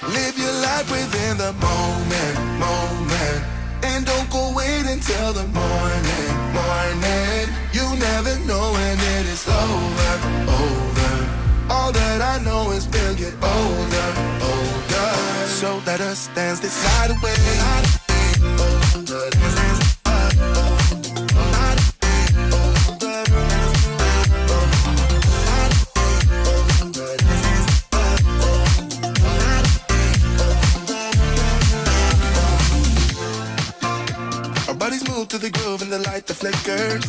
Live your life within the moment, and don't go wait until the morning. You never know when it is over. All that I know is we'll get older. So let us dance this night away. To the groove and the light that flickers.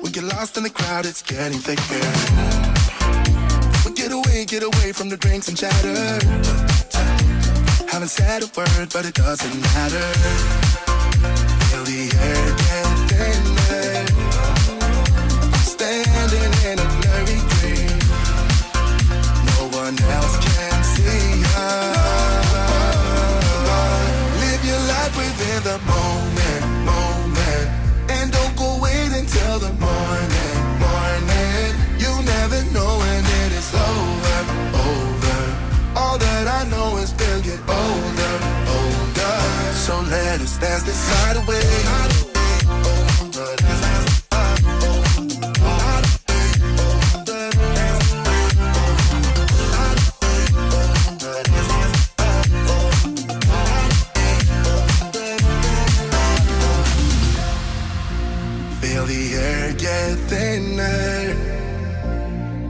We get lost in the crowd, it's getting thicker. We get away from the drinks and chatter. Haven't said a word, but it doesn't matter. Feel the air get thinner. I'm standing in a blurry dream. No one else can see us. Live your life within the moment. And don't go wait until the morning. You never know when it is over. All that I know is we'll get older. So let us dance this night away. Feel the air get thinner.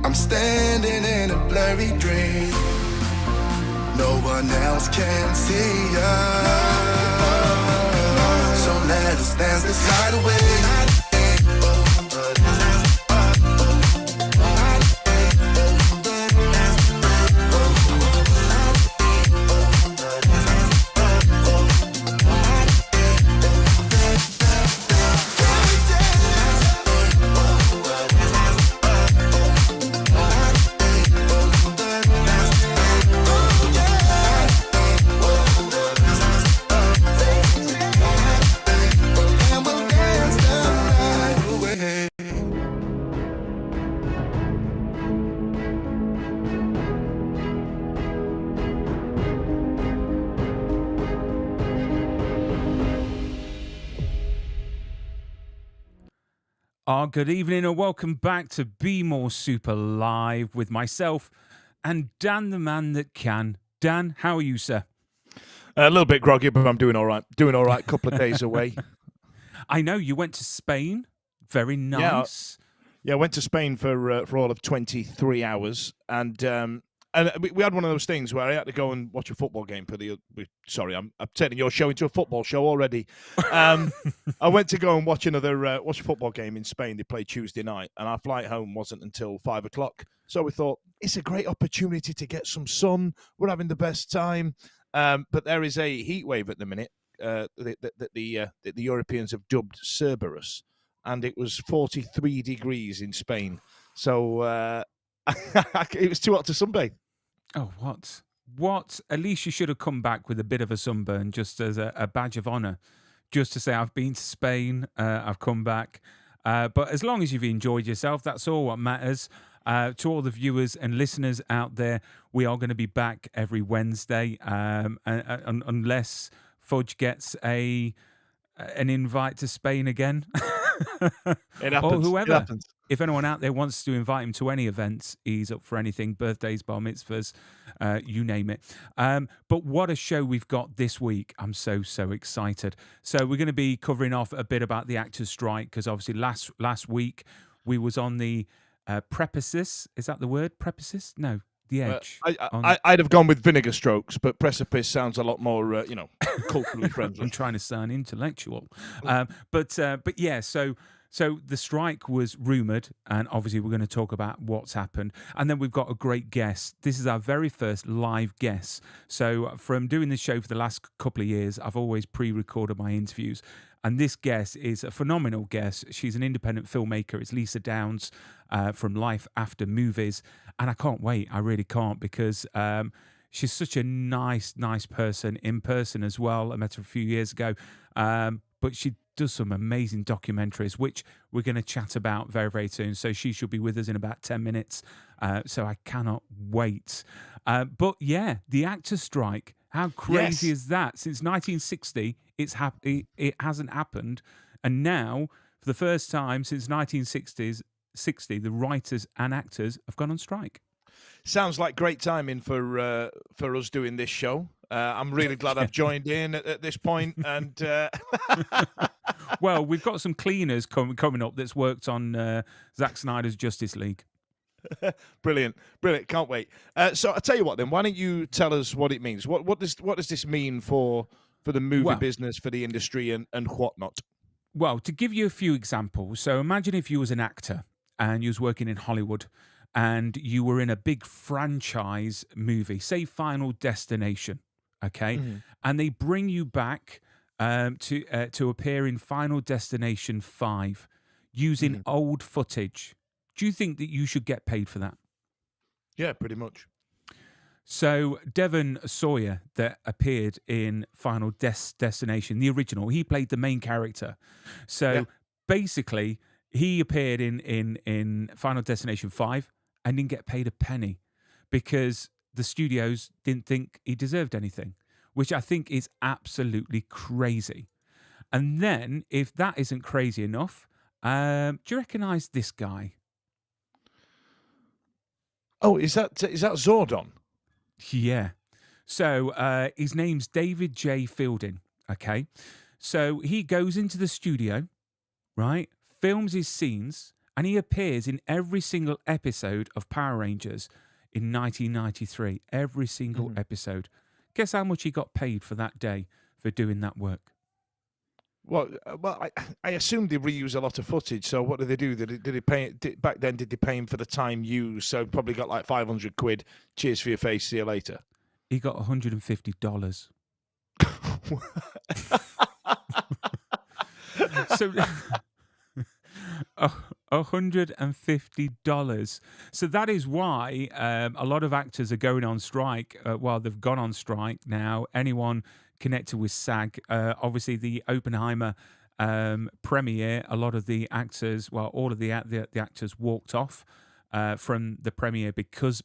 I'm standing in a blurry dream. No one else can see us. So let us dance this night away. Good evening and welcome back to Be More Super Live with myself and Dan the man that can. Dan, how are you, sir? A little bit groggy, but I'm doing all right. Couple of days away. I know you went to Spain. Very nice. Yeah, I went to Spain for all of 23 hours, and we had one of those things where I had to go and watch a football game for the. Sorry, I'm turning your show into a football show already. I went to go and watch a football game in Spain. They played Tuesday night, and our flight home wasn't until 5:00. So we thought it's a great opportunity to get some sun. We're having the best time, but there is a heat wave at the minute that the Europeans have dubbed Cerberus, and it was 43 degrees in Spain. So it was too hot to sunbathe. Oh, what? What? At least you should have come back with a bit of a sunburn just as a badge of honour. Just to say, I've been to Spain, I've come back. But as long as you've enjoyed yourself, that's all what matters. To all the viewers and listeners out there, we are going to be back every Wednesday, unless Fudge gets an invite to Spain again. It happens. Or whoever. It happens. If anyone out there wants to invite him to any events, he's up for anything, birthdays, bar mitzvahs, you name it. But what a show we've got this week. I'm so excited. So we're going to be covering off a bit about the actors' strike, because obviously last week we was on the precipice. Is that the word? Precipice? No, the edge. I'd have gone with vinegar strokes, but precipice sounds a lot more, culturally friendly. I'm trying to sound intellectual. But yeah, So the strike was rumoured, and obviously we're going to talk about what's happened. And then we've got a great guest. This is our very first live guest. So from doing this show for the last couple of years, I've always pre-recorded my interviews. And this guest is a phenomenal guest. She's an independent filmmaker. It's Lisa Downs from Life After Movies. And I can't wait. I really can't, because she's such a nice person in person as well. I met her a few years ago. But she does some amazing documentaries, which we're going to chat about very, very soon. So she should be with us in about 10 minutes. So I cannot wait. But yeah, the actor strike. How crazy is that? Since 1960, it hasn't happened. And now, for the first time since 1960, the writers and actors have gone on strike. Sounds like great timing for us doing this show. I'm really glad I've joined in at this point. And well, we've got some cleaners coming up that's worked on Zack Snyder's Justice League. Brilliant. Can't wait. So I'll tell you what then. Why don't you tell us what it means? What does this mean for the movie business, for the industry, and whatnot? Well, to give you a few examples. So imagine if you was an actor and you was working in Hollywood and you were in a big franchise movie, say Final Destination, okay? Mm-hmm. And they bring you back to appear in Final Destination 5 using old footage. Do you think that you should get paid for that? Yeah, pretty much. So Devon Sawyer, that appeared in Final Destination, the original, he played the main character. So basically, he appeared in Final Destination 5 and didn't get paid a penny because the studios didn't think he deserved anything, which I think is absolutely crazy. And then, if that isn't crazy enough, do you recognise this guy? Oh, is that Zordon? Yeah. So his name's David J. Fielding. Okay. So he goes into the studio, right? Films his scenes, and he appears in every single episode of Power Rangers in 1993. Every single episode. Guess how much he got paid for that day for doing that work? Well, I assumed they reuse a lot of footage. So what did they do? Did they pay back then? Did they pay him for the time used? So probably got like 500 quid. Cheers for your face. See you later. He got $150. So $150. So that is why a lot of actors are going on strike. Well, they've gone on strike now. Anyone connected with SAG, obviously the Oppenheimer premiere, a lot of the actors, well, all of the actors walked off from the premiere because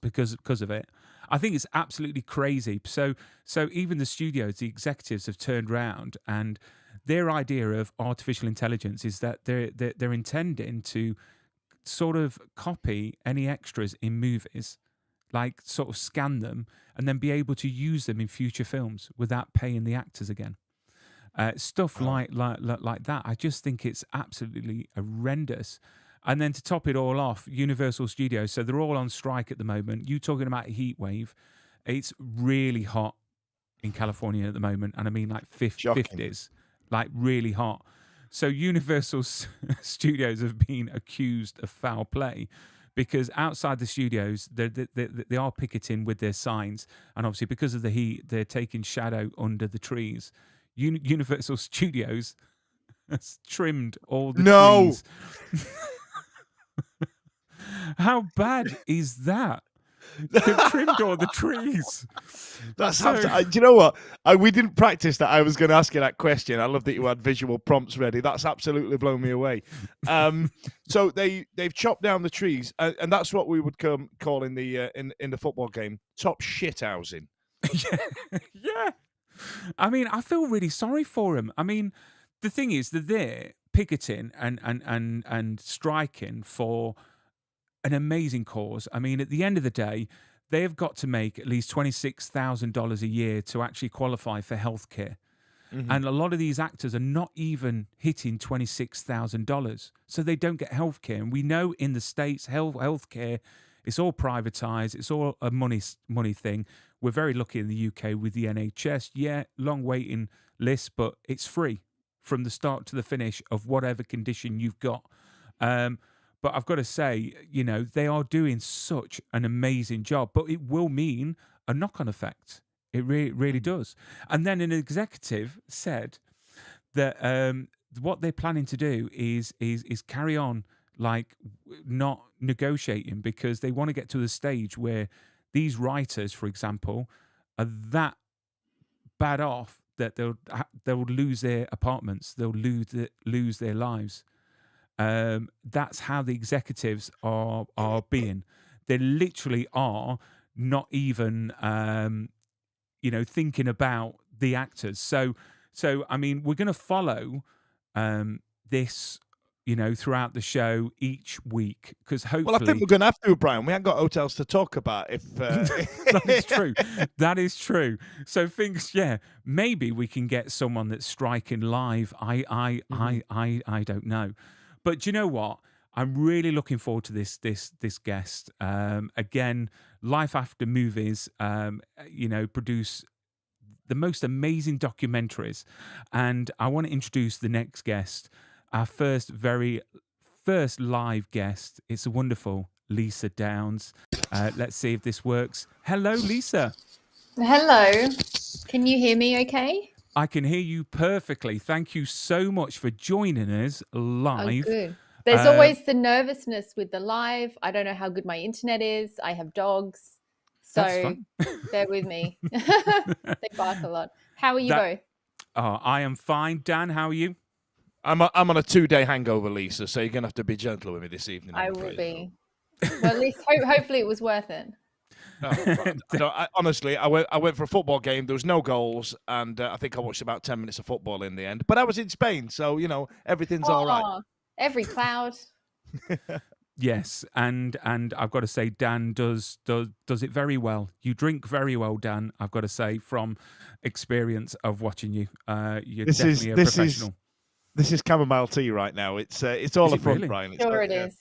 of it. I think it's absolutely crazy. So even the studios, the executives have turned around, and their idea of artificial intelligence is that they're intending to sort of copy any extras in movies, like sort of scan them and then be able to use them in future films without paying the actors again. Stuff like that. I just think it's absolutely horrendous. And then to top it all off, Universal Studios, so they're all on strike at the moment. You talking about a heat wave. It's really hot in California at the moment, and I mean like 50s, like really hot. So Universal Studios have been accused of foul play because outside the studios, they are picketing with their signs. And obviously because of the heat, they're taking shadow under the trees. Universal Studios has trimmed all the trees. How bad is that? They've trimmed all the trees. That's do you know what? We didn't practice that. I was going to ask you that question. I love that you had visual prompts ready. That's absolutely blown me away. So they've chopped down the trees, and that's what we would call in the football game top shit housing. Yeah. I mean, I feel really sorry for him. I mean, the thing is that they're picketing and striking for an amazing cause. I mean, at the end of the day, they have got to make at least $26,000 a year to actually qualify for healthcare. And a lot of these actors are not even hitting $26,000, so they don't get healthcare. And we know in the States, healthcare, it's all privatized. It's all a money thing. We're very lucky in the UK with the NHS. Yeah, long waiting list, but it's free from the start to the finish of whatever condition you've got. But I've got to say, you know, they are doing such an amazing job, but it will mean a knock-on effect. It really does. And then an executive said that what they're planning to do is carry on like not negotiating because they want to get to the stage where these writers, for example, are that bad off that they'll lose their apartments, they'll lose their lives. That's how the executives are being. They literally are not even thinking about the actors. So I mean, we're going to follow this throughout the show each week, because Well, I think hopefully we're going to have to, Brian. We haven't got hotels to talk about. If that is true. That is true. So things, maybe we can get someone that's striking live. I don't know. But do you know what? I'm really looking forward to this guest. Again, Life After Movies, produce the most amazing documentaries, and I want to introduce the next guest, our very first live guest. It's a wonderful Lisa Downs. Let's see if this works. Hello, Lisa. Hello. Can you hear me okay? I can hear you perfectly. Thank you so much for joining us live. Oh, good. There's always the nervousness with the live. I don't know how good my internet is. I have dogs. So bear with me. They bark a lot. How are you both? Oh, I am fine. Dan, how are you? I'm on a 2-day hangover, Lisa, so you're going to have to be gentle with me this evening. I will be. Well, at least hopefully it was worth it. Honestly, I went for a football game. There was no goals, and I think I watched about 10 minutes of football in the end. But I was in Spain, so everything's all right. Every cloud. Yes, and I've got to say, Dan does it very well. You drink very well, Dan. I've got to say, from experience of watching you, you're definitely a professional. This is chamomile tea right now. It's all a front, really? Brian. Sure it is.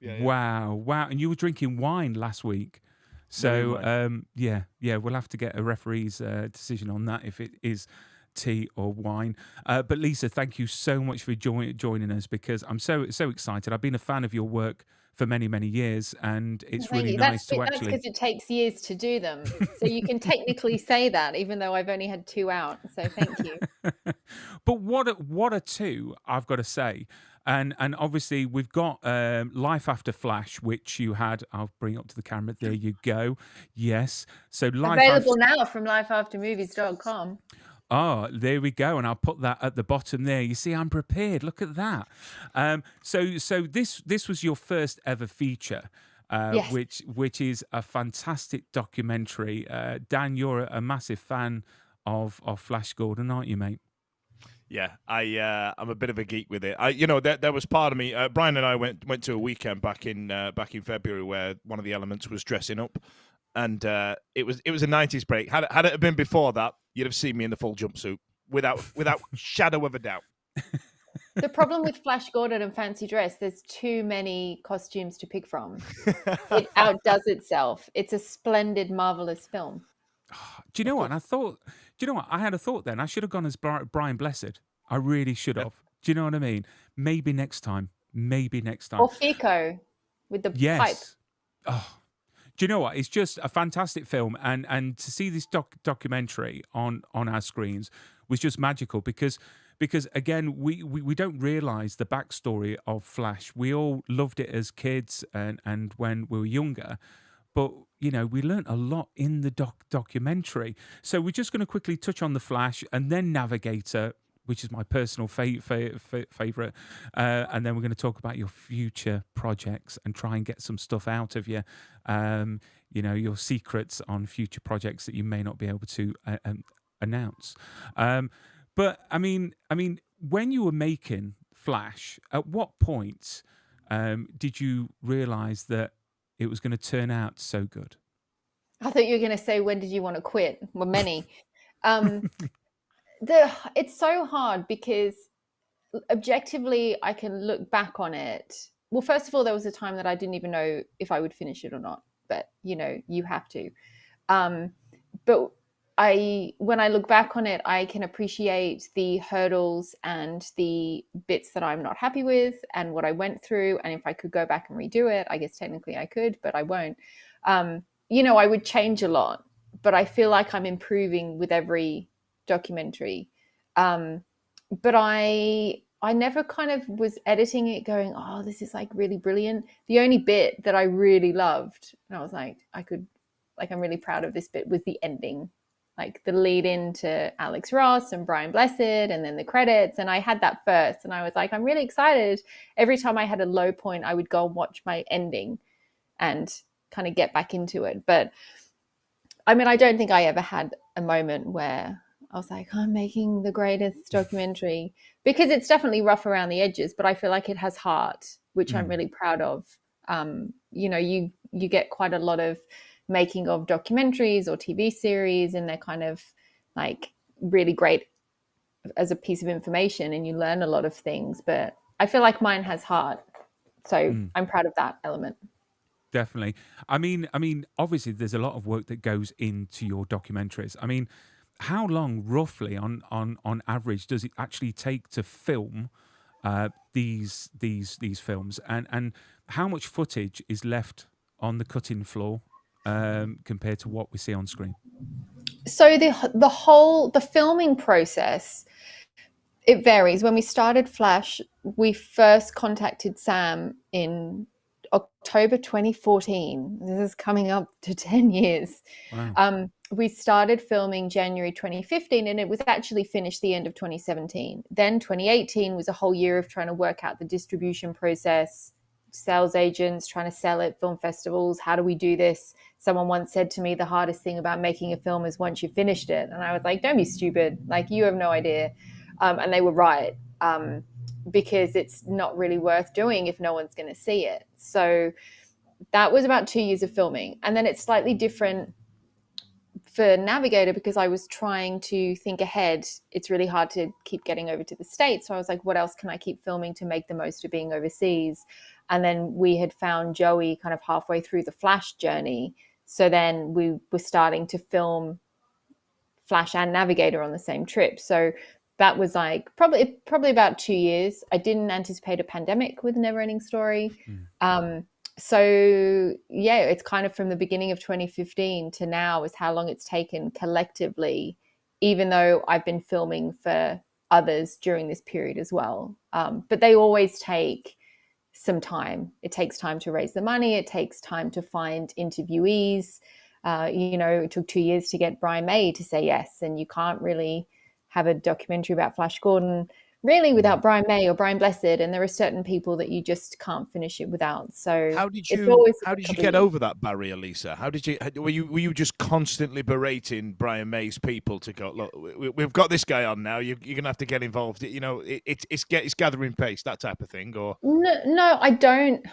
Yeah. Wow, and you were drinking wine last week. So we'll have to get a referee's decision on that, if it is tea or wine. But Lisa, thank you so much for joining us, because I'm so excited. I've been a fan of your work for many years, and it's really nice to actually. That's because it takes years to do them, so you can technically say that, even though I've only had 2 out. So thank you. But what a two, I've got to say. And obviously we've got Life After Flash, which you had. I'll bring it up to the camera. There you go. Yes. So Available now from lifeaftermovies.com. Oh, there we go. And I'll put that at the bottom there. You see, I'm prepared. Look at that. So this was your first ever feature, Yes. which is a fantastic documentary. Dan, you're a massive fan of Flash Gordon, aren't you, mate? Yeah, I'm a bit of a geek with it. There was part of me. Brian and I went to a weekend back in February where one of the elements was dressing up, and it was a 90s break. Had it been before that, you'd have seen me in the full jumpsuit without shadow of a doubt. The problem with Flash Gordon and Fancy Dress, there's too many costumes to pick from. It outdoes itself. It's a splendid, marvelous film. Do you know what? And I thought, I had a thought then. I should have gone as Brian Blessed. I really should have. Do you know what I mean? Maybe next time. Or Fico with the pipe. Oh, do you know what? It's just a fantastic film, and to see this documentary on our screens was just magical, because again, we don't realise the backstory of Flash. We all loved it as kids and when we were younger. But, we learnt a lot in the documentary. So we're just going to quickly touch on The Flash and then Navigator, which is my personal favourite. And then we're going to talk about your future projects and try and get some stuff out of you. Your secrets on future projects that you may not be able to announce. But, I mean, when you were making Flash, at what point did you realise that it was going to turn out so good? I thought you were going to say, when did you want to quit? Well, many. It's so hard because objectively I can look back on it. Well, first of all, there was a time that I didn't even know if I would finish it or not, but you have to. But when I look back on it, I can appreciate the hurdles and the bits that I'm not happy with and what I went through. And if I could go back and redo it, I guess technically I could, but I won't. I would change a lot, but I feel like I'm improving with every documentary. But I never kind of was editing it going, oh, this is like really brilliant. The only bit that I really loved, and I was like, I'm really proud of this bit, was the ending. like the lead into Alex Ross and Brian Blessed, and then the credits. And I had that first, and I was like, I'm really excited. Every time I had a low point, I would go and watch my ending and kind of get back into it. But I mean, I don't think I ever had a moment where I was like, I'm making the greatest documentary, because it's definitely rough around the edges, but I feel like it has heart, which I'm really proud of. You get quite a lot of making of documentaries or TV series, and they're kind of like really great as a piece of information, and you learn a lot of things, but I feel like mine has heart. So I'm proud of that element. Definitely. I mean, obviously, there's a lot of work that goes into your documentaries. I mean, how long, roughly, on average, does it actually take to film these films, and how much footage is left on the cutting floor compared to what we see on screen? So the filming process, it varies. When we started Flash, we first contacted Sam in October 2014. This is coming up to 10 years. Wow. We started filming January 2015, and it was actually finished the end of 2017. Then 2018 was a whole year of trying to work out the distribution process, sales agents, trying to sell it, film festivals. How do we do this? Someone once said to me, the hardest thing about making a film is once you've finished it. And I was like, don't be stupid. Like, you have no idea. And they were right, because it's not really worth doing if no one's going to see it. So that was about 2 years of filming. And then it's slightly different for Navigator, because I was trying to think ahead. It's really hard to keep getting over to the States. So I was like, what else can I keep filming to make the most of being overseas? And then we had found Joey kind of halfway through the Flash journey. So then we were starting to film Flash and Navigator on the same trip. So that was like probably about 2 years. I didn't anticipate a pandemic with Neverending Story. So yeah, it's kind of from the beginning of 2015 to now is how long it's taken collectively, even though I've been filming for others during this period as well. But they always take some time. It takes time to raise the money. It takes time to find interviewees. It took 2 years to get Brian May to say yes, and you can't really have a documentary about Flash Gordon really without Brian May or Brian Blessed, and there are certain people that you just can't finish it without. So how did it's you always get over that barrier, Lisa? Were you just constantly berating Brian May's people to go, look, we've got this guy on now, you're gonna have to get involved, it's gathering pace, that type of thing? Or no, I don't.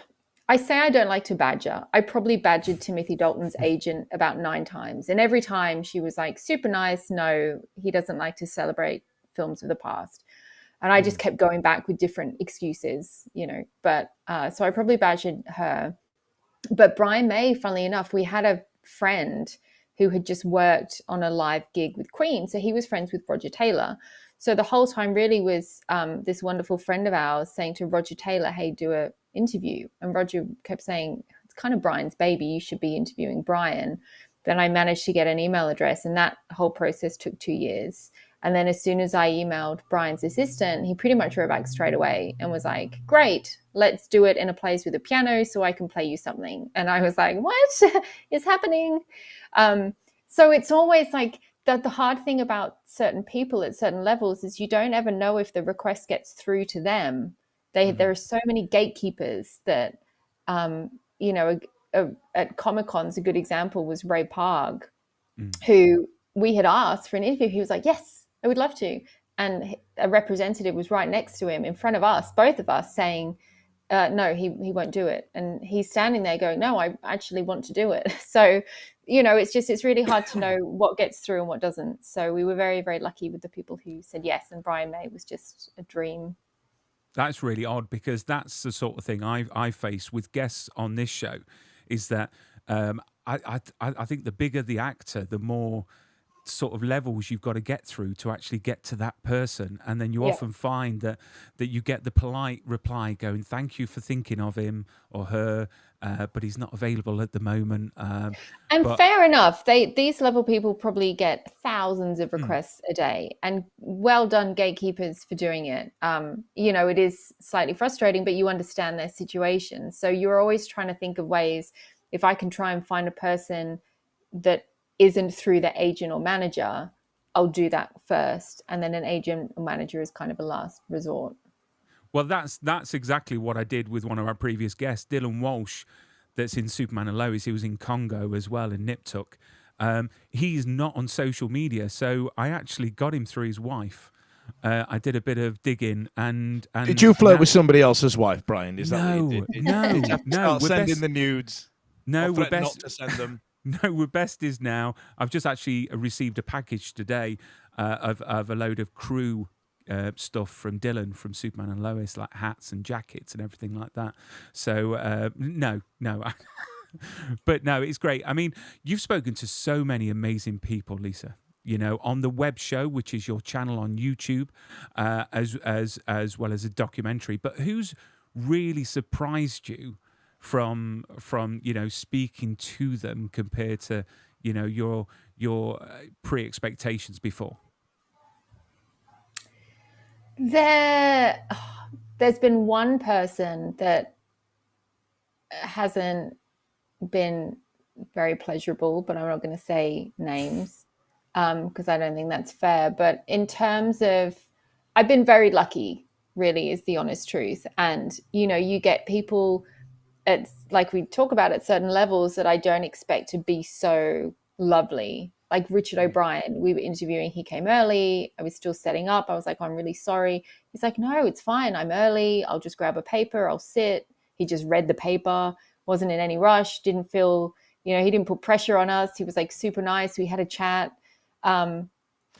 I say I don't like to badger. I probably badgered Timothy Dalton's agent about 9 times, and every time she was like, super nice, no, he doesn't like to celebrate films of the past. And I just kept going back with different excuses, but so I probably badgered her. But Brian May, funnily enough, we had a friend who had just worked on a live gig with Queen. So he was friends with Roger Taylor. So the whole time really was this wonderful friend of ours saying to Roger Taylor, hey, do an interview. And Roger kept saying, it's kind of Brian's baby. You should be interviewing Brian. Then I managed to get an email address, and that whole process took 2 years. And then as soon as I emailed Brian's assistant, he pretty much wrote back straight away and was like, great, let's do it in a place with a piano so I can play you something. And I was like, what is happening? So it's always like that. The hard thing about certain people at certain levels is you don't ever know if the request gets through to them. There are so many gatekeepers that, at Comic-Con's a good example was Ray Parg, who we had asked for an interview. He was like, yes, I would love to. And a representative was right next to him in front of us, both of us, saying, no, he won't do it. And he's standing there going, no, I actually want to do it. So, it's really hard to know what gets through and what doesn't. So we were very, very lucky with the people who said yes. And Brian May was just a dream. That's really odd, because that's the sort of thing I face with guests on this show, is that I think the bigger the actor, the more sort of levels you've got to get through to actually get to that person, and then you often find that you get the polite reply going, thank you for thinking of him or her, but he's not available at the moment. And fair enough, these level people probably get thousands of requests a day, and well done gatekeepers for doing it. It is slightly frustrating, but you understand their situation, so you're always trying to think of ways, if I can try and find a person that isn't through the agent or manager, I'll do that first, and then an agent or manager is kind of a last resort. Well, that's exactly what I did with one of our previous guests, Dylan Walsh, that's in Superman and Lois. He was in Congo as well, in Nip Tuck. He's not on social media, so I actually got him through his wife. I did a bit of digging, and did you flirt with somebody else's wife, Brian? Is that what you did? No. Did you have to start We're sending best, the nudes? no, Or we're threaten best. not to send them. No, we're best is now. I've just actually received a package today of a load of crew stuff from Dylan from Superman and Lois, like hats and jackets and everything like that. So no. But no, it's great. I mean, you've spoken to so many amazing people, Lisa. You know, on the web show, which is your channel on YouTube, as well as a documentary. But who's really surprised you from speaking to them compared to your pre-expectations before? There's been one person that hasn't been very pleasurable, but I'm not going to say names because I don't think that's fair. But in terms of, I've been very lucky, really, is the honest truth. And, you get people at, like we talk about, at certain levels that I don't expect to be so lovely. Like Richard O'Brien, we were interviewing, he came early. I was still setting up. I was like, I'm really sorry. He's like, no, it's fine. I'm early. I'll just grab a paper. I'll sit. He just read the paper, wasn't in any rush, didn't feel, he didn't put pressure on us. He was like super nice. We had a chat.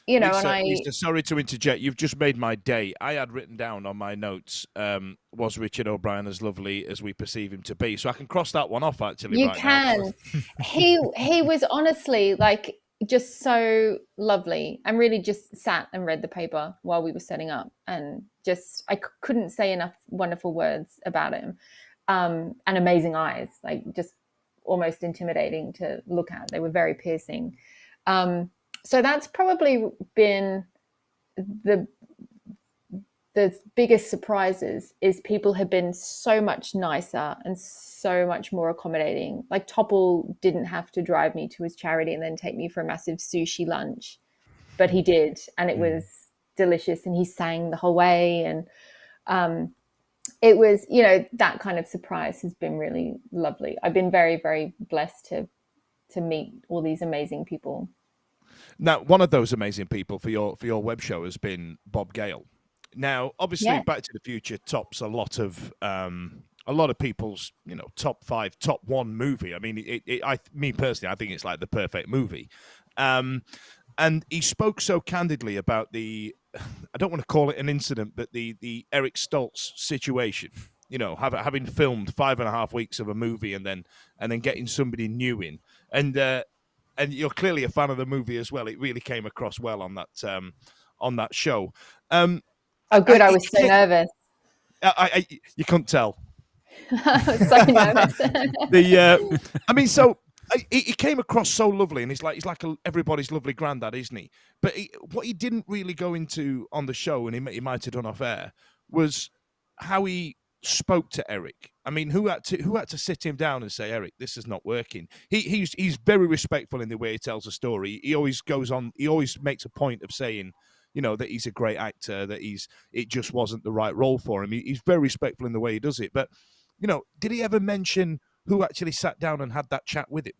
Lisa, sorry to interject. You've just made my day. I had written down on my notes, was Richard O'Brien as lovely as we perceive him to be? So I can cross that one off, actually. You right can. Now. He was honestly like just so lovely, and really just sat and read the paper while we were setting up, and just I couldn't say enough wonderful words about him. And amazing eyes, like just almost intimidating to look at. They were very piercing. So that's probably been the biggest surprises, is people have been so much nicer and so much more accommodating. Like Topple didn't have to drive me to his charity and then take me for a massive sushi lunch, but he did, and it was delicious, and he sang the whole way. And it was, that kind of surprise has been really lovely. I've been very, very blessed to meet all these amazing people. Now, one of those amazing people for your web show has been Bob Gale. Now, obviously, Yes. Back to the Future tops a lot of people's top 5, top 1 movie. I mean, me personally, I think it's like the perfect movie. And he spoke so candidly about I don't want to call it an incident, but the Eric Stoltz situation. Having filmed 5.5 weeks of a movie and then getting somebody new in, and you're clearly a fan of the movie as well. It really came across well on that show. Oh, good! I was so nervous. You couldn't tell. I was so nervous. He came across so lovely, and he's like everybody's lovely granddad, isn't he? But what he didn't really go into on the show, and he might have done off air, was how he spoke to Eric. I mean, who had to sit him down and say, Eric, this is not working? He's very respectful in the way he tells a story. He always goes on. He always makes a point of saying, that he's a great actor, that it just wasn't the right role for him. He's very respectful in the way he does it. But, did he ever mention who actually sat down and had that chat with him?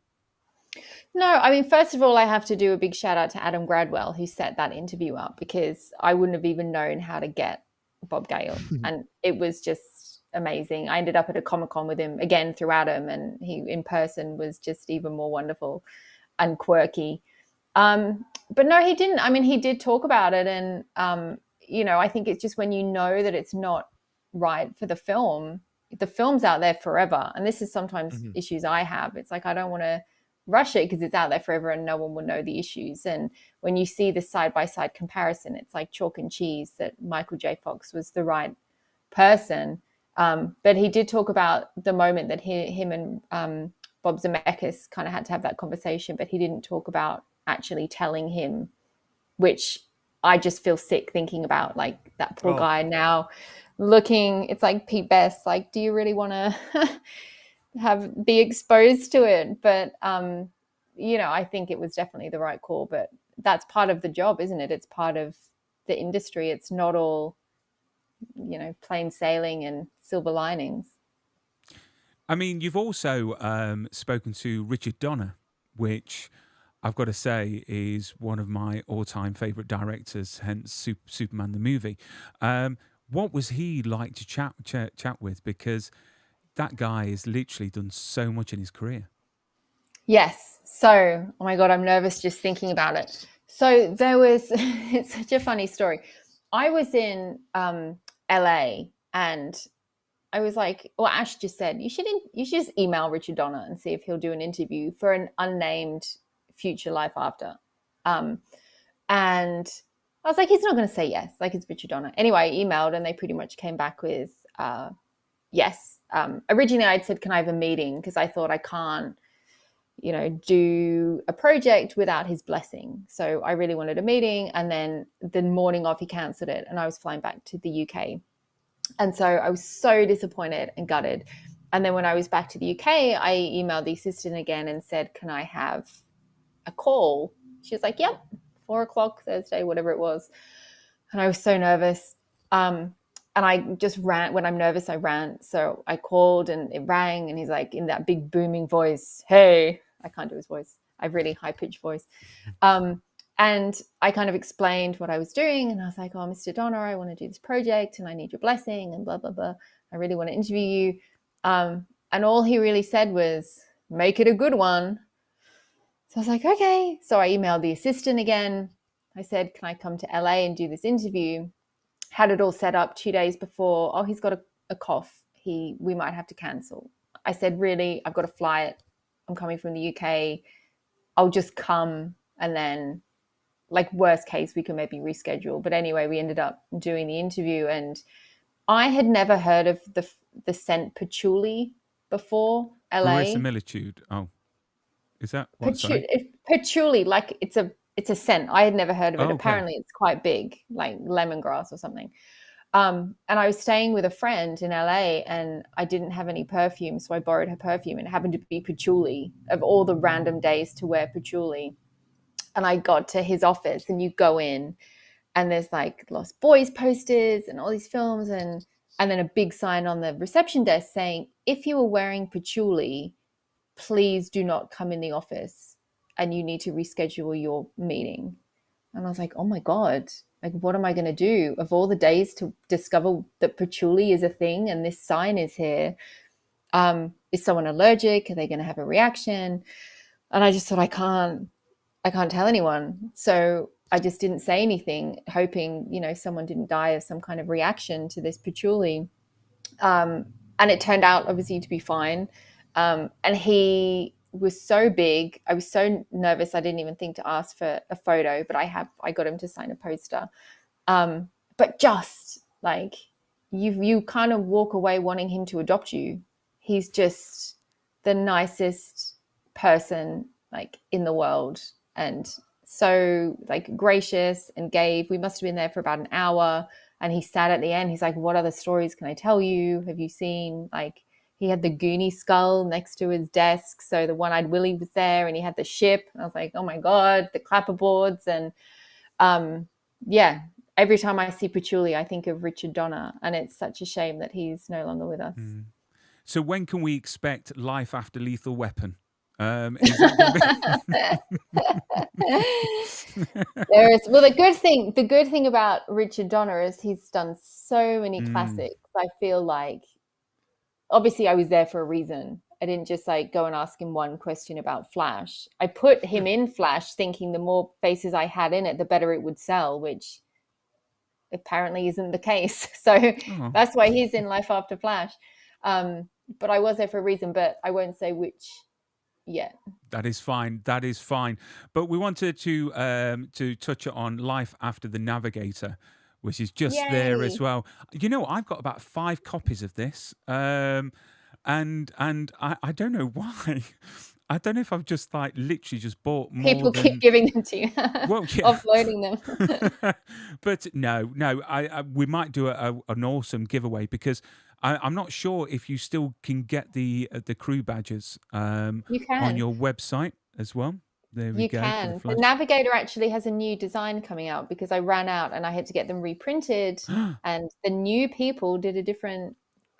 No, I mean, first of all, I have to do a big shout out to Adam Gradwell, who set that interview up, because I wouldn't have even known how to get Bob Gale. And it was just amazing. I ended up at a Comic-Con with him again through Adam, and he in person was just even more wonderful and quirky. But no, he didn't. I mean, he did talk about it. And, I think it's just when you know that it's not right for the film's out there forever. And this is sometimes issues I have. It's like, I don't want to rush it because it's out there forever and no one will know the issues. And when you see the side-by-side comparison, it's like chalk and cheese that Michael J. Fox was the right person. But he did talk about the moment that him and Bob Zemeckis kind of had to have that conversation, but he didn't talk about actually telling him, which I just feel sick thinking about, like that poor guy now looking, it's like Pete Best, like, do you really want to be exposed to it? But I think it was definitely the right call, but that's part of the job, isn't it? It's part of the industry. It's not all, plain sailing and silver linings. I mean, you've also spoken to Richard Donner, which I've got to say is one of my all-time favorite directors, hence Superman the movie. What was he like to chat with? Because that guy has literally done so much in his career. Yes. So, oh my God, I'm nervous just thinking about it. So there was, it's such a funny story. I was in LA and I was like, well, Ash just said, you should just email Richard Donner and see if he'll do an interview for an unnamed future life after. And I was like, he's not going to say yes. Like, it's Richard Donner. Anyway, I emailed and they pretty much came back with yes. Originally, I'd said, can I have a meeting? Because I thought I can't, do a project without his blessing. So I really wanted a meeting. And then the morning of, he cancelled it. And I was flying back to the UK. And so I was so disappointed and gutted. And then when I was back to the UK, I emailed the assistant again and said, can I have a call? She was like, yep, 4:00 Thursday, whatever it was. And I was so nervous. And I just rant. When I'm nervous, I rant. So I called and it rang and he's like, in that big booming voice, hey, I can't do his voice. I have really high pitched voice. And I kind of explained what I was doing. And I was like, oh, Mr. Donner, I want to do this project and I need your blessing and blah, blah, blah. I really want to interview you. And all he really said was, make it a good one. So I was like, okay. So I emailed the assistant again. I said, can I come to LA and do this interview? Had it all set up 2 days before. Oh, he's got a cough. We might have to cancel. I said, really, I've got a flight. I'm coming from the UK. I'll just come and then, like, worst case, we can maybe reschedule. But anyway, we ended up doing the interview and I had never heard of the scent patchouli before. LA. Verisimilitude. Oh, is that what? Patchouli, like it's a scent. I had never heard of it. Oh, okay. Apparently it's quite big, like lemongrass or something. And I was staying with a friend in LA and I didn't have any perfume. So I borrowed her perfume and it happened to be patchouli, of all the random days to wear patchouli. And I got to his office and you go in and there's like Lost Boys posters and all these films and then a big sign on the reception desk saying, if you are wearing patchouli, please do not come in the office and you need to reschedule your meeting. And I was like, oh my God, like, what am I going to do? Of all the days to discover that patchouli is a thing and this sign is here, is someone allergic? Are they going to have a reaction? And I just thought, I can't tell anyone. So I just didn't say anything, hoping, someone didn't die of some kind of reaction to this patchouli. And it turned out obviously to be fine. And he was so big. I was so nervous. I didn't even think to ask for a photo, but I got him to sign a poster. But just like you kind of walk away wanting him to adopt you. He's just the nicest person like in the world. And so like gracious and we must have been there for about an hour. And he sat at the end. He's like, what other stories can I tell you? Have you seen, like, he had the Goonie skull next to his desk. So the One-Eyed Willie was there and he had the ship. And I was like, oh my God, the clapperboards. And yeah, every time I see patchouli, I think of Richard Donner. And it's such a shame that he's no longer with us. Mm. So when can we expect Life After Lethal Weapon? Is that There is, well, the good thing about Richard Donner is he's done so many classics. I feel like, obviously I was there for a reason. I didn't just like go and ask him one question about Flash. I put him in Flash thinking the more faces I had in it, the better it would sell, which apparently isn't the case. So that's why he's in Life After Flash. But I was there for a reason, but I won't say which yet. That is fine. But we wanted to touch on Life After the Navigator, which is just there as well. I've got about 5 copies of this, and I don't know why. I don't know if I've just like literally just bought more. People keep giving them to you, well, offloading them. But no, we might do an awesome giveaway because I'm not sure if you still can get the crew badges You can on your website as well. There we You go. For the can. The flash. Navigator actually has a new design coming out because I ran out and I had to get them reprinted, and the new people did a different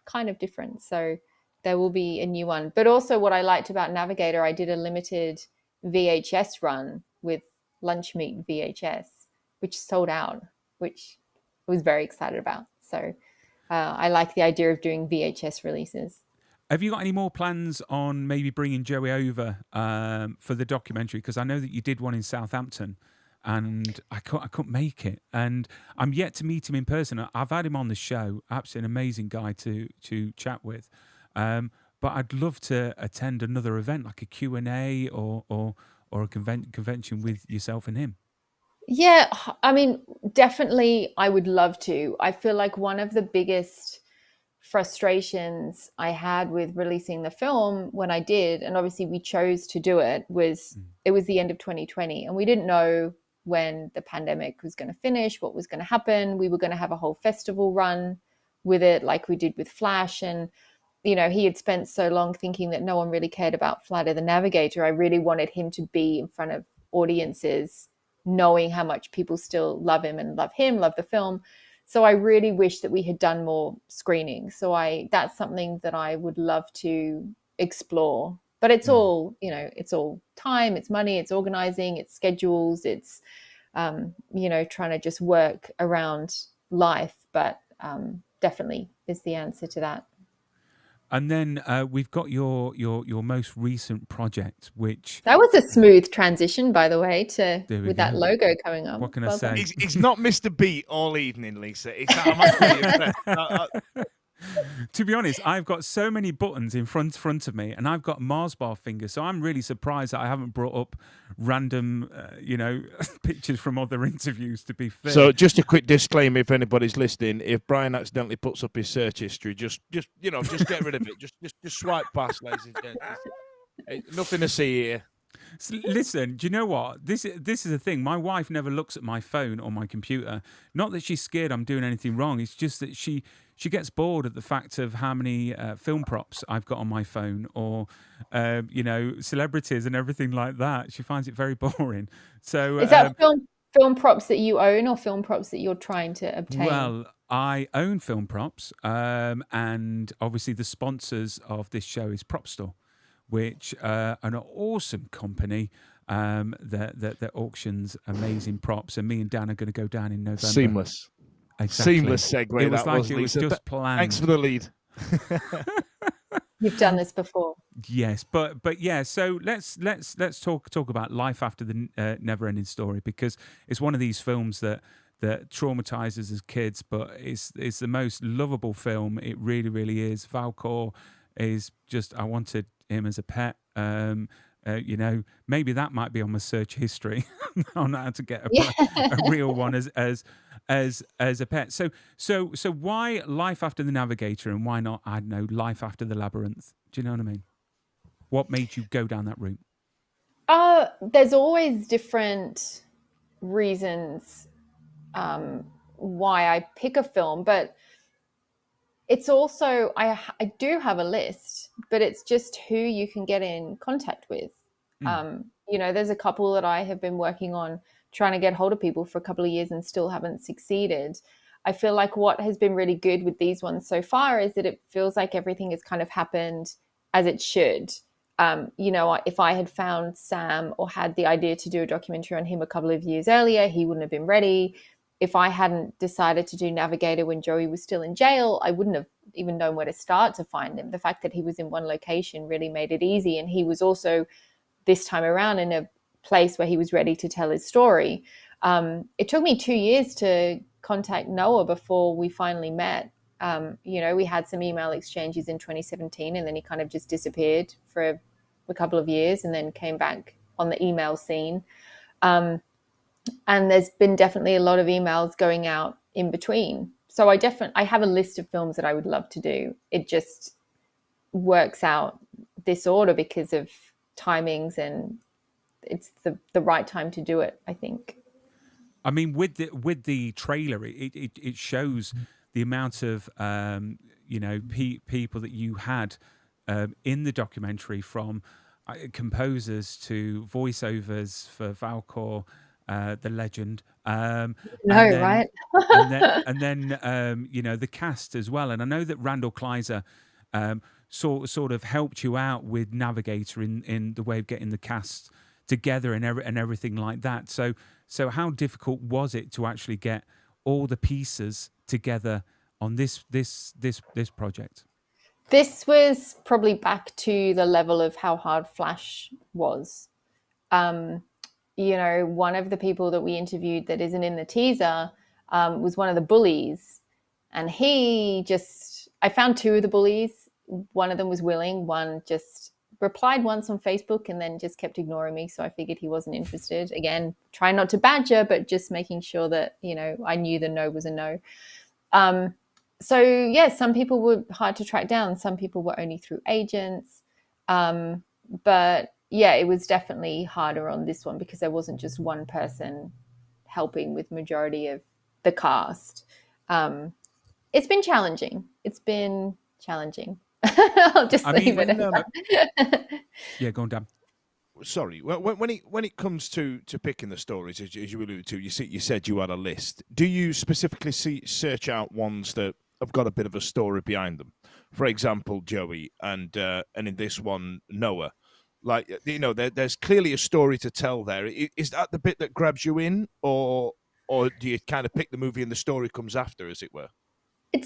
kind of difference. So there will be a new one. But also, what I liked about Navigator, I did a limited VHS run with Lunch Meat VHS, which sold out, which I was very excited about. So I like the idea of doing VHS releases. Have you got any more plans on maybe bringing Joey over for the documentary? Because I know that you did one in Southampton, and I couldn't make it, and I'm yet to meet him in person. I've had him on the show, absolutely an amazing guy to chat with, but I'd love to attend another event like a Q&A or a convention with yourself and him. Yeah, I mean, definitely I would love to. I feel like one of the biggest frustrations I had with releasing the film when I did, and obviously we chose to do it, was it was the end of 2020 and we didn't know when the pandemic was going to finish, what was going to happen. We were going to have a whole festival run with it like we did with Flash, and he had spent so long thinking that no one really cared about Flight of the Navigator. I really wanted him to be in front of audiences knowing how much people still love him, love the film. So I really wish that we had done more screenings. So that's something that I would love to explore. But it's all, it's all time, it's money, it's organizing, it's schedules, it's, trying to just work around life. But definitely is the answer to that. And then we've got your most recent project, which that was a smooth transition, by the way, with that go. logo coming up. What can I say? He's not missed a beat all evening, Lisa. I'm actually impressed. To be honest, I've got so many buttons in front of me, and I've got Mars bar fingers, so I'm really surprised that I haven't brought up random, pictures from other interviews. To be fair, so just a quick disclaimer: if anybody's listening, if Bryan accidentally puts up his search history, just get rid of it. Just swipe past, ladies and gentlemen. Nothing to see here. So listen, do you know what? This is the thing. My wife never looks at my phone or my computer. Not that she's scared I'm doing anything wrong. It's just that she gets bored at the fact of how many film props I've got on my phone, or celebrities and everything like that. She finds it very boring. So is that film props that you own or film props that you're trying to obtain? Well, I own film props, and obviously the sponsors of this show is Prop Store, which an awesome company that auctions amazing props, and me and Dan are going to go down in November. Seamless. Exactly. Seamless segue. It was that like was, it was Lisa. just planned. Thanks for the lead. You've done this before. Yes, but yeah. So let's talk about Life After the Never-Ending Story, because it's one of these films that traumatizes us kids, but it's the most lovable film. It really, really is. Valcor is just, I wanted him as a pet. Maybe that might be on my search history on how to get a real one as a pet. So why Life After the Navigator, and why not, I don't know, Life After the Labyrinth? Do you know what I mean? What made you go down that route? There's always different reasons why I pick a film, but it's also, I do have a list, but it's just who you can get in contact with. There's a couple that I have been working on trying to get hold of people for a couple of years and still haven't succeeded. I feel like what has been really good with these ones so far is that it feels like everything has kind of happened as it should. If I had found Sam or had the idea to do a documentary on him a couple of years earlier, he wouldn't have been ready. If I hadn't decided to do Navigator when Joey was still in jail, I wouldn't have even known where to start to find him. The fact that he was in one location really made it easy. And he was also this time around in a place where he was ready to tell his story. It took me 2 years to contact Noah before we finally met. We had some email exchanges in 2017, and then he kind of just disappeared for a couple of years and then came back on the email scene. And there's been definitely a lot of emails going out in between. So I have a list of films that I would love to do. It just works out this order because of timings, and it's the right time to do it, I think. I mean, with the trailer, it shows the amount of people that you had in the documentary, from composers to voiceovers for Valcor, the legend, No, and then right? you know, the cast as well. And I know that Randall Kleiser sort of helped you out with Navigator in the way of getting the cast together and everything like that. So how difficult was it to actually get all the pieces together on this project? This was probably back to the level of how hard Flash was. You know, one of the people that we interviewed that isn't in the teaser was one of the bullies. And I found two of the bullies. One of them was willing, one just replied once on Facebook and then just kept ignoring me. So I figured he wasn't interested. Again, trying not to badger, but just making sure that, you know, I knew the no was a no. So yeah, some people were hard to track down. Some people were only through agents. But yeah, it was definitely harder on this one because there wasn't just one person helping with majority of the cast. It's been challenging. I'll just leave it at that. Yeah, go on, Dan. Sorry, when it comes to picking the stories, as you alluded to, you said you had a list. Do you specifically search out ones that have got a bit of a story behind them? For example, Joey, and in this one, Noah. Like, you know, there's clearly a story to tell there. Is that the bit that grabs you in, or do you kind of pick the movie and the story comes after, as it were?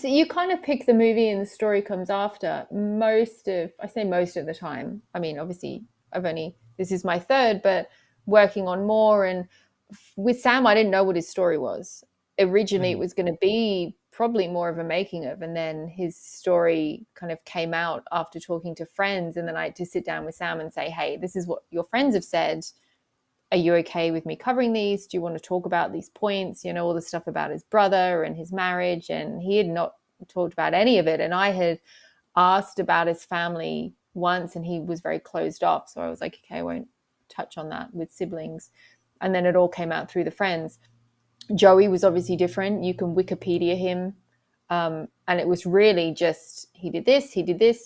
You kind of pick the movie and the story comes after. Most of the time. I mean, obviously, this is my third, but working on more. And with Sam, I didn't know what his story was. Originally, it was going to be probably more of a making of, and then his story kind of came out after talking to friends. And then I had to sit down with Sam and say, hey, this is what your friends have said. Are you okay with me covering these? Do you want to talk about these points? You know, all the stuff about his brother and his marriage. And he had not talked about any of it. And I had asked about his family once and he was very closed off. So I was like, okay, I won't touch on that with siblings. And then it all came out through the friends. Joey was obviously different. You can Wikipedia him. And it was really just, he did this,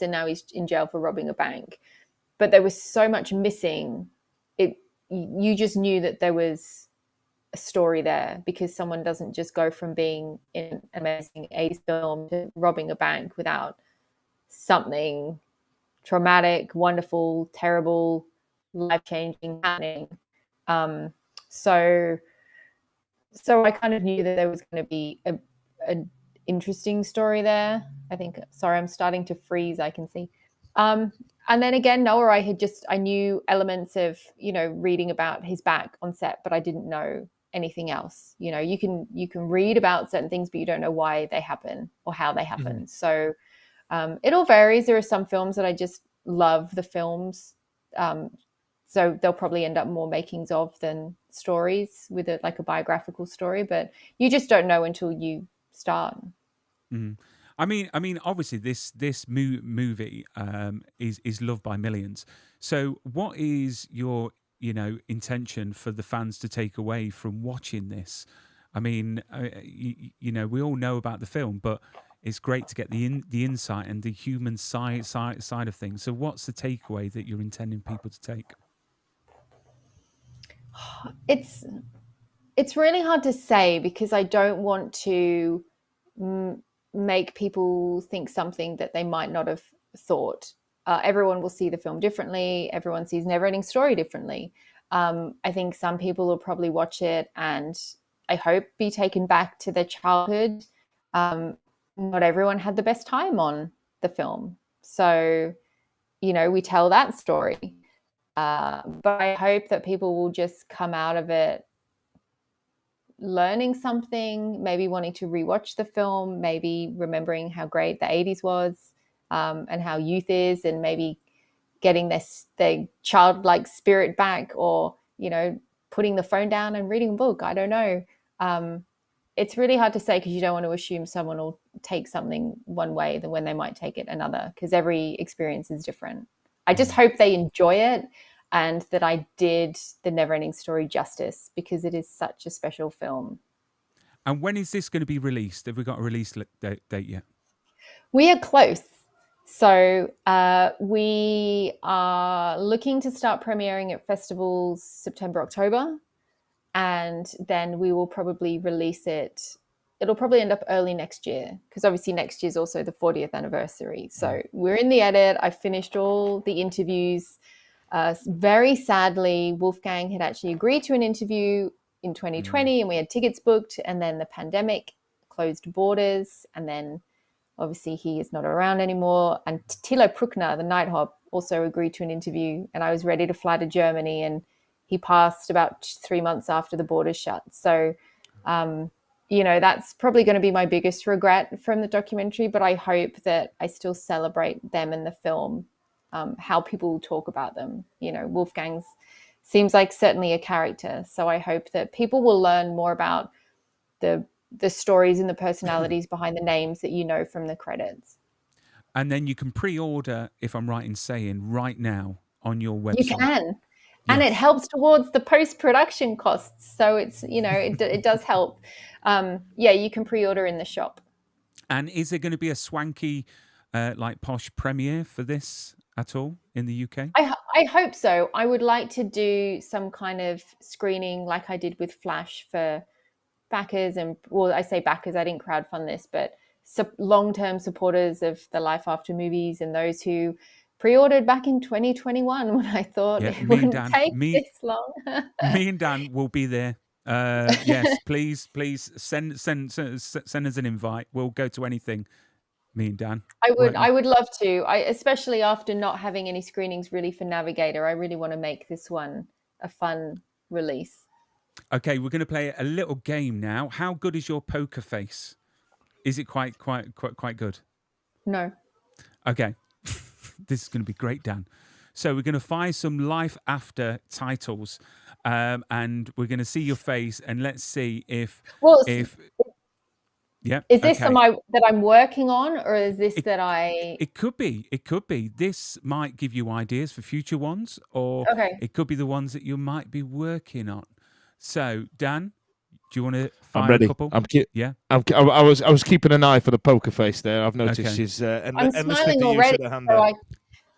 and now he's in jail for robbing a bank. But there was so much missing. You just knew that there was a story there because someone doesn't just go from being in an amazing 80s film to robbing a bank without something traumatic, wonderful, terrible, life-changing happening. So I kind of knew that there was going to be an interesting story there. I think, sorry, I'm starting to freeze, I can see. And then again, Noah, I knew elements of, you know, reading about his back on set, but I didn't know anything else. You know, you can read about certain things, but you don't know why they happen or how they happen. Mm-hmm. So it all varies. There are some films that I just love the films. So they'll probably end up more makings of than stories with like a biographical story, but you just don't know until you start. Mm-hmm. I mean, obviously, this movie is loved by millions. So, what is your, you know, intention for the fans to take away from watching this? I mean, you know, we all know about the film, but it's great to get the insight and the human side of things. So, what's the takeaway that you're intending people to take? It's really hard to say because I don't want to make people think something that they might not have thought. Everyone will see the film differently. Everyone sees Neverending Story differently. I think some people will probably watch it and I hope be taken back to their childhood. Not everyone had the best time on the film. So, you know, we tell that story. But I hope that people will just come out of it learning something, maybe wanting to rewatch the film, maybe remembering how great the 80s was and how youth is, and maybe getting their childlike spirit back, or, you know, putting the phone down and reading a book. I don't know. It's really hard to say because you don't want to assume someone will take something one way than when they might take it another, because every experience is different. I just hope they enjoy it and that I did the Neverending Story justice, because it is such a special film. And when is this going to be released? Have we got a release date yet? We are close. So we are looking to start premiering at festivals September, October, and then we will probably release it. It'll probably end up early next year because obviously next year is also the 40th anniversary. So we're in the edit. I finished all the interviews. Very sadly, Wolfgang had actually agreed to an interview in 2020 and we had tickets booked, and then the pandemic closed borders, and then obviously he is not around anymore. And Tilo Pruckner, the Nighthawk, also agreed to an interview, and I was ready to fly to Germany, and he passed about 3 months after the borders shut. So, that's probably going to be my biggest regret from the documentary, but I hope that I still celebrate them in the film, how people talk about them. Wolfgang's seems like certainly a character. So I hope that people will learn more about the stories and the personalities behind the names that you know from the credits. And then you can pre-order, if I'm right in saying, right now on your website. You can. And it helps towards the post-production costs. So it's, it does help. You can pre-order in the shop. And is there going to be a swanky, posh premiere for this at all in the UK? I hope so. I would like to do some kind of screening like I did with Flash for backers I say backers, I didn't crowdfund this, but long-term supporters of the Life After movies and those who pre-ordered back in 2021 when I thought it wouldn't take this long. Me and Dan will be there. Yes, please send us an invite. We'll go to anything. Me and Dan. I would love to. Especially after not having any screenings really for Navigator. I really want to make this one a fun release. Okay, we're going to play a little game now. How good is your poker face? Is it quite good? No. Okay. This is going to be great, Dan. So we're going to fire some Life After titles, and we're going to see your face, and let's see if yeah. Is this that I'm working on, or is this that I? It could be. This might give you ideas for future ones, or it could be the ones that you might be working on. So, Dan, do you want to fire I'm ready. a couple? I was keeping an eye for the poker face there. I've noticed she's I'm smiling already.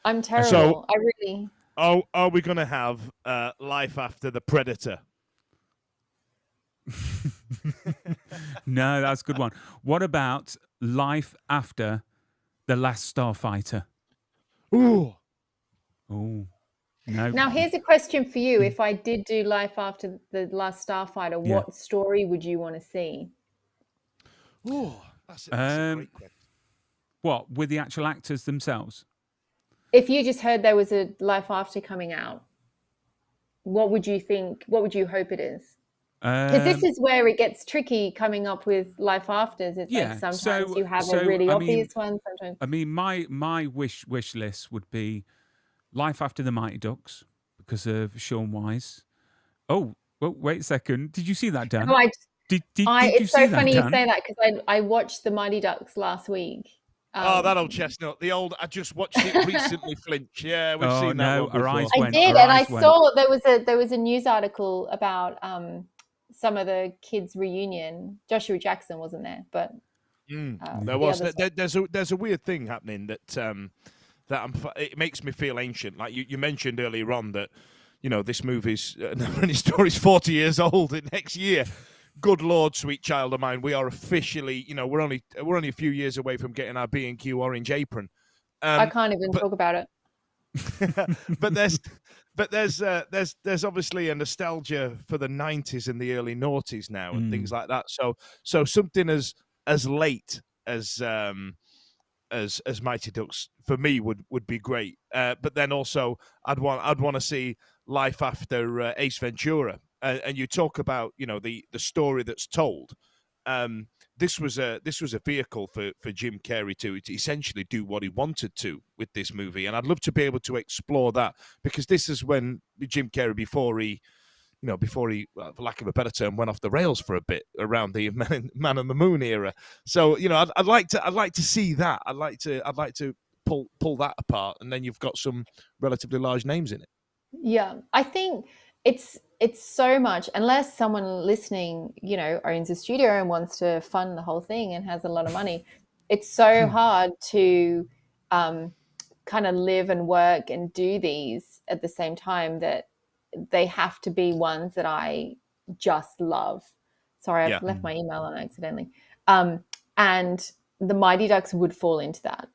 I'm terrible. So, I really. Are we going to have Life After the Predator? No, that's a good one. What about Life After the Last Starfighter? Ooh. No. Now, here's a question for you. If I did do Life After the Last Starfighter, what story would you want to see? Oh, that's a great question. What, with the actual actors themselves? If you just heard there was a Life After coming out, what would you think? What would you hope it is? Because this is where it gets tricky coming up with Life Afters. It's like sometimes you have a really obvious one. Sometimes. I mean, my wish list would be Life After the Mighty Ducks because of Sean Wise. Oh, well, wait a second. Did you see that, Dan? No, did it's so funny you say that because I watched the Mighty Ducks last week. That old chestnut. I just watched it recently, Flinch. Yeah, we've seen that one before. I did, and I saw there was a news article about some of the kids' reunion. Joshua Jackson wasn't there, but there was. There's a weird thing happening that it makes me feel ancient. Like you mentioned earlier on that, this movie's story's 40 years old next year. Good Lord, sweet child of mine, we are officially, we're only a few years away from getting our B&Q orange apron. I can't even talk about it. but there's obviously a nostalgia for the 90s and the early noughties now and things like that. So something as late as Mighty Ducks for me would be great. But then also I'd want to see Life After Ace Ventura. And you talk about the story that's told. This was a vehicle for Jim Carrey to essentially do what he wanted to with this movie, and I'd love to be able to explore that because this is when Jim Carrey before he, for lack of a better term, went off the rails for a bit around the Man on the Moon era. So I'd like to see that. I'd like to pull that apart, and then you've got some relatively large names in it. Yeah, I think it's so much, unless someone listening, owns a studio and wants to fund the whole thing and has a lot of money, it's so hard to kind of live and work and do these at the same time, that they have to be ones that I just love. Sorry, I've left my email on accidentally. And the Mighty Ducks would fall into that.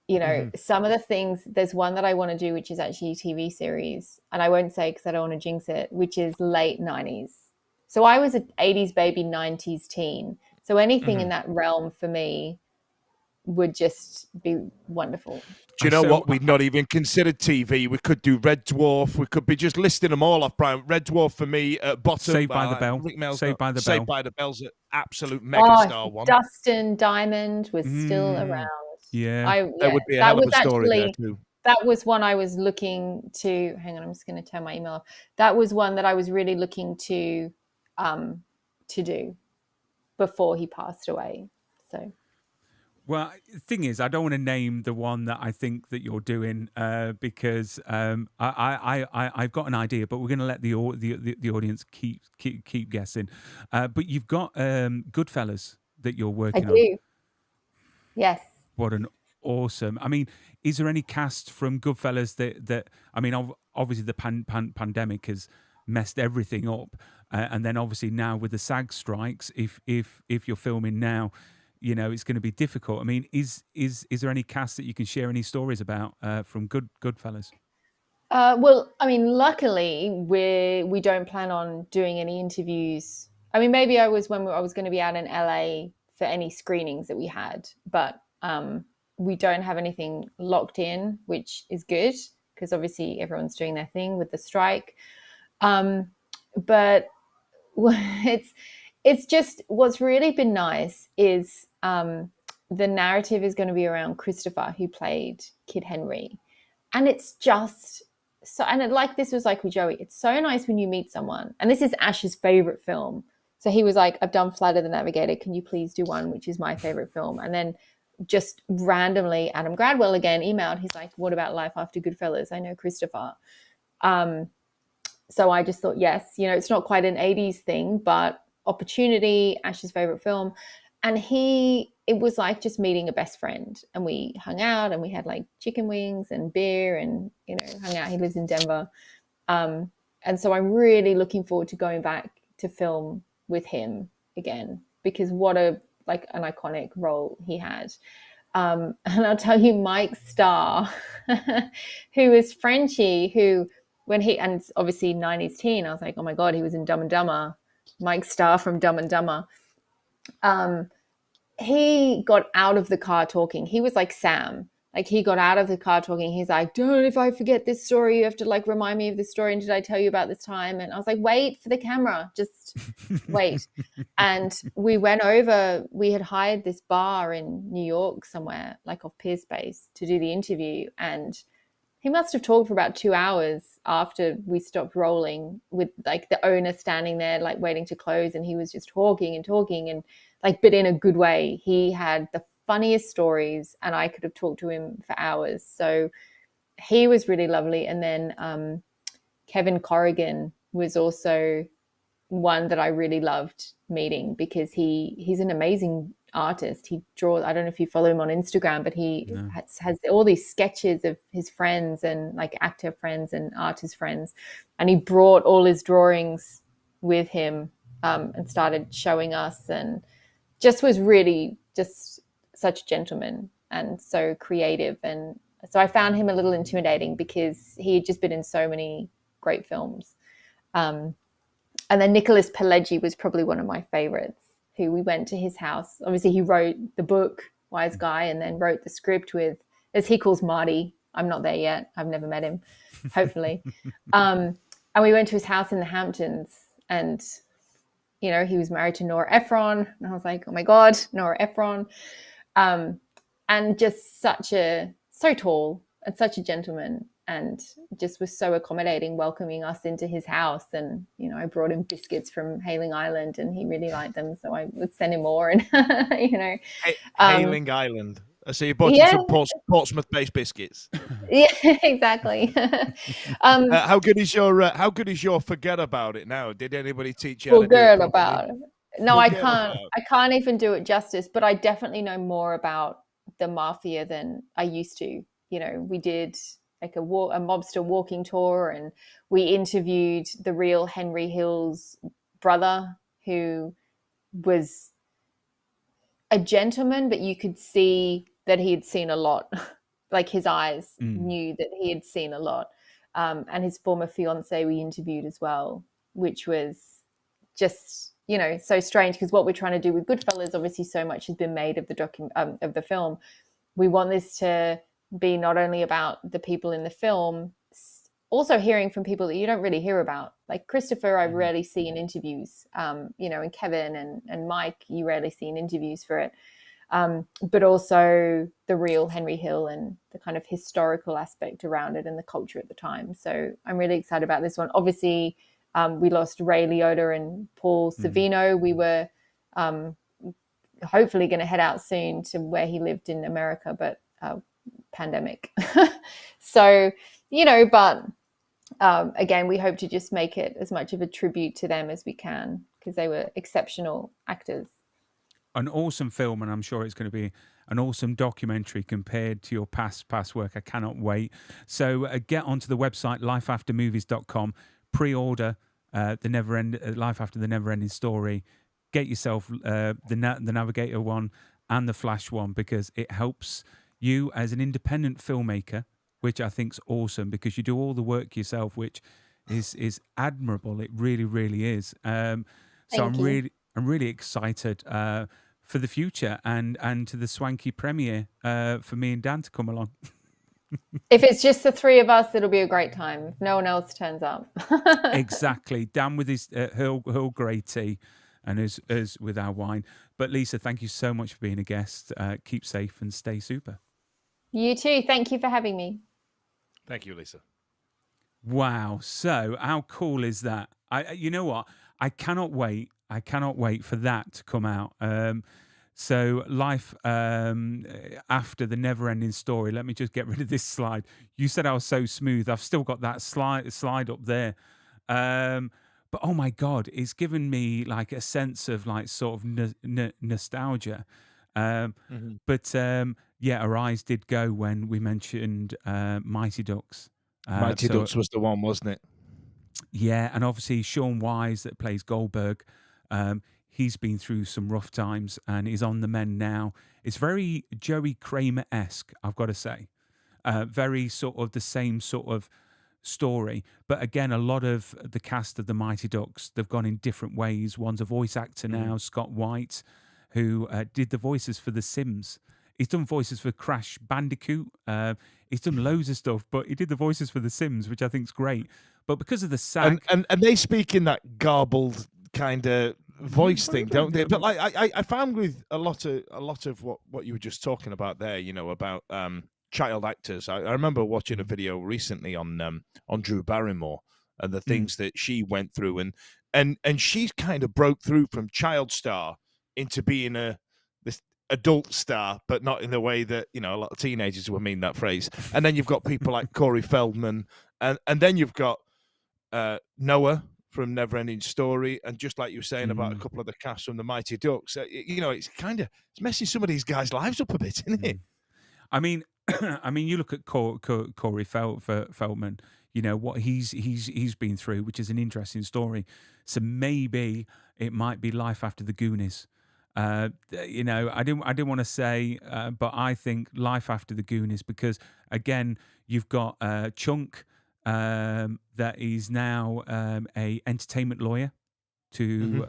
You know, some of the things, there's one that I want to do, which is actually a TV series, and I won't say because I don't want to jinx it, which is late 90s. So I was an 80s baby, 90s teen. So anything in that realm for me would just be wonderful. Do you know what? We've not even considered TV. We could do Red Dwarf. We could be just listing them all off, Brian. Red Dwarf for me, bottom. Saved by the Bell. Saved by the Bell. Saved by the Bell's an absolute megastar one. Dustin Diamond was still around. Yeah. That would be a hell of a story there too. That was one I was looking to. Hang on, I'm just going to turn my email off. That was one that I was really looking to do before he passed away. So. Well, the thing is, I don't want to name the one that I think that you're doing because I've got an idea, but we're going to let the audience keep guessing. But you've got Goodfellas that you're working on. I do. Yes. What an awesome! I mean, is there any cast from Goodfellas that I mean, obviously the pandemic has messed everything up, and then obviously now with the SAG strikes, if you're filming now, you know, it's going to be difficult. I mean, is there any cast that you can share any stories about from Goodfellas? Well, I mean, luckily we don't plan on doing any interviews. I mean, maybe I was when I was going to be out in LA for any screenings that we had, but we don't have anything locked in, which is good because obviously everyone's doing their thing with the strike. But it's just what's really been nice is the narrative is going to be around Christopher, who played Kid Henry, and it's just so. And this was like with Joey. It's so nice when you meet someone, and this is Ash's favorite film. So he was like, "I've done Flight of the Navigator. Can you please do one, which is my favorite film?" And then just randomly, Adam Gradwell again emailed. He's like, "What about Life After Goodfellas? I know Christopher." So I just thought, yes, you know, it's not quite an 80s thing, but opportunity, Ash's favorite film. And it was like just meeting a best friend, and we hung out and we had like chicken wings and beer and, you know, hung out. He lives in Denver. And so I'm really looking forward to going back to film with him again, because what an iconic role he had. And I'll tell you, Mike Starr, who is Frenchie, who and obviously 90s teen, I was like, oh my God, he was in Dumb and Dumber. Mike Starr from Dumb and Dumber. He got out of the car talking. He was like Sam. Like he got out of the car talking. He's like, "Don't, if I forget this story, you have to like remind me of this story. And did I tell you about this time?" And I was like, "Wait for the camera. Just wait." And we went over, we had hired this bar in New York somewhere, like off Pier Space, to do the interview. And he must have talked for about 2 hours after we stopped rolling, with like the owner standing there, like waiting to close. And he was just talking and like, but in a good way. He had the funniest stories, and I could have talked to him for hours. So he was really lovely. And then Kevin Corrigan was also one that I really loved meeting, because he's an amazing artist. He draws, I don't know if you follow him on Instagram, but he has all these sketches of his friends and like actor friends and artist friends. And he brought all his drawings with him and started showing us, and just was really just such a gentleman and so creative. And so I found him a little intimidating because he had just been in so many great films. And then Nicholas Pileggi was probably one of my favorites, who we went to his house. Obviously, he wrote the book, Wise Guy, and then wrote the script with, as he calls Marty. I'm not there yet. I've never met him, hopefully. And we went to his house in the Hamptons, and, you know, he was married to Nora Ephron. And I was like, oh my God, Nora Ephron. And just so tall and such a gentleman, and just was so accommodating, welcoming us into his house. And, you know, I brought him biscuits from Hailing Island, and he really liked them. So I would send him more, and, you know. Hailing Island. I see you bought some Portsmouth-based biscuits. Yeah, exactly. How good is your forget about it now? Did anybody teach you forget about it? No, I can't even do it justice, but I definitely know more about the mafia than I used to. You know, we did like a mobster walking tour, and we interviewed the real Henry Hill's brother, who was a gentleman, but you could see that he had seen a lot. Like his eyes knew that he had seen a lot. And his former fiance we interviewed as well, which was just, you know, so strange, because what we're trying to do with Goodfellas, obviously so much has been made of of the film. We want this to be not only about the people in the film, also hearing from people that you don't really hear about. Like Christopher, I rarely see in interviews, you know, and Kevin and Mike, you rarely see in interviews for it. But also the real Henry Hill and the kind of historical aspect around it and the culture at the time. So I'm really excited about this one. Obviously, we lost Ray Liotta and Paul Savino. We were hopefully going to head out soon to where he lived in America, but pandemic. So, you know, but again, we hope to just make it as much of a tribute to them as we can, because they were exceptional actors. An awesome film, and I'm sure it's going to be an awesome documentary compared to your past work. I cannot wait. So get onto the website lifeaftermovies.com, pre-order Life After the Never-Ending Story. Get yourself the Navigator one and the Flash one, because it helps you as an independent filmmaker, which I think's awesome, because you do all the work yourself, which is admirable. It really, really is. So I'm really excited for the future and to the swanky premiere for me and Dan to come along. If it's just the three of us, it'll be a great time. If no one else turns up. Exactly. Dan with his Earl Grey tea and us with our wine. But Lisa, thank you so much for being a guest. Keep safe and stay super. You too. Thank you for having me. Thank you, Lisa. Wow. So how cool is that? You know what? I cannot wait for that to come out. So Life After the Never-Ending Story. Let me just get rid of this slide. You said I was so smooth. I've still got that slide up there. But oh my God, it's given me like a sense of like sort of nostalgia. But yeah, our eyes did go when we mentioned Mighty Ducks. Mighty Ducks was the one, wasn't it? Yeah, and obviously Sean Wise that plays Goldberg, he's been through some rough times and is on the mend now. It's very Joey Kramer-esque, I've got to say. Very sort of the same sort of story. But again, a lot of the cast of the Mighty Ducks, they've gone in different ways. One's a voice actor now, Scott White, who did the voices for The Sims. He's done voices for Crash Bandicoot. He's done loads of stuff, but he did the voices for The Sims, which I think is great. But because of the SAG... And they speak in that garbled kind of voice thing, don't they? But like I found with a lot of what you were just talking about there, you know, about child actors. I remember watching a video recently on Drew Barrymore and the things that she went through, and she kind of broke through from child star into being this adult star, but not in the way that, you know, a lot of teenagers would mean that phrase. And then you've got people like Corey Feldman, and then you've got Noah from Neverending Story, and just like you were saying about a couple of the cast from the Mighty Ducks, you know, it's messing some of these guys' lives up a bit, isn't it? I mean, you look at Corey Feldman. You know what he's been through, which is an interesting story. So maybe it might be Life After the Goonies. You know, I didn't want to say, but I think Life After the Goonies, because again, you've got Chunk. That is now a entertainment lawyer to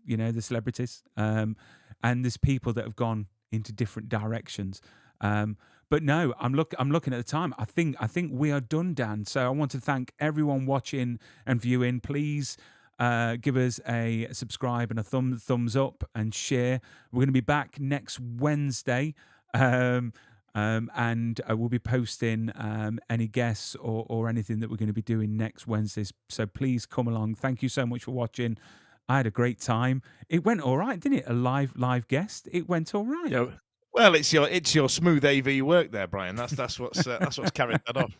you know, the celebrities, and there's people that have gone into different directions. But no, I'm looking at the time. I think we are done, Dan. So I want to thank everyone watching and viewing. Please give us a subscribe and a thumbs up and share. We're going to be back next Wednesday. And we'll be posting any guests or anything that we're going to be doing next Wednesday. So please come along. Thank you so much for watching. I had a great time. It went all right, didn't it? A live guest. It went all right. Yeah. Well, it's your smooth AV work there, Brian. That's what's carried that off.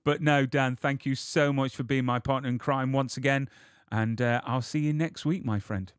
But no, Dan, thank you so much for being my partner in crime once again. And I'll see you next week, my friend.